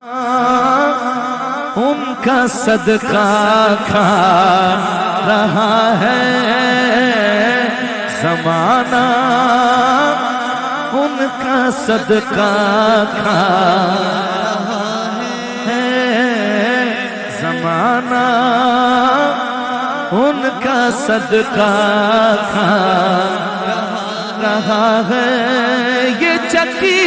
ان کا صدقہ کھا رہا ہے زمانہ، ان کا صدقہ کھا رہا ہے زمانہ، ان کا صدقہ کھا رہا ہے۔ یہ چکی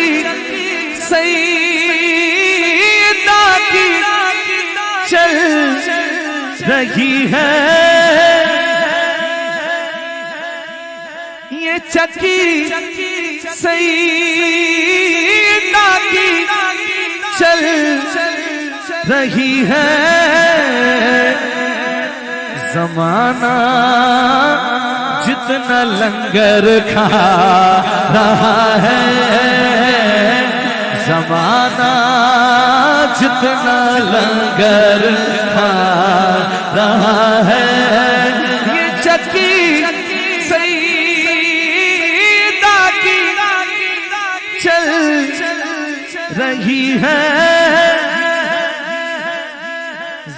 سیدہ کی چل رہی ہے، یہ چکی سیدہ کی چل رہی ہے۔ زمانہ جتنا لنگر کھا رہا ہے، زمانہ جتنا لنگر کھا رہا ہے، یہ چکی سیدہ کی چل رہی ہے۔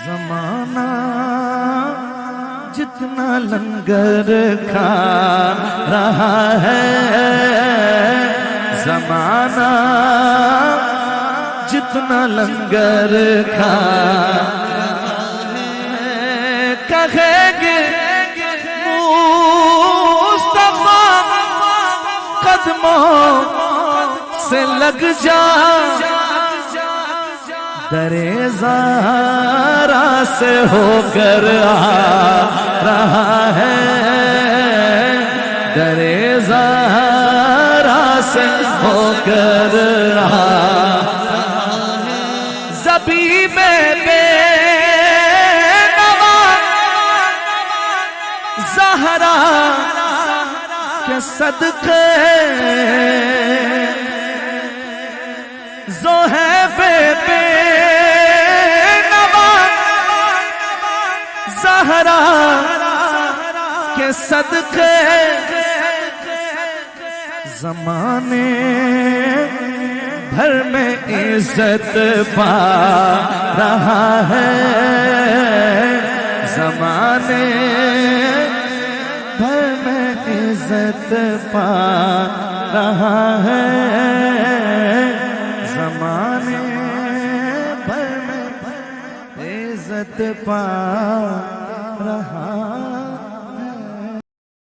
زمانہ جتنا لنگر کھا رہا ہے، زمانہ جتنا لنگر کھا کہیں گے مصطفیٰ قدموں سے لگ جا، درِ زہرا سے ہو کر آ رہا ہے، درِ زہرا سے ہو کر آ زبیب بے نوا زہرا کے صدقے، زوہیب بے نوا زہرا کے صدقے، زمانے بھر میں عزت پا رہا ہے، زمانے بھر میں عزت پا رہا ہے، زمانے بھر میں عزت پا رہا ہے۔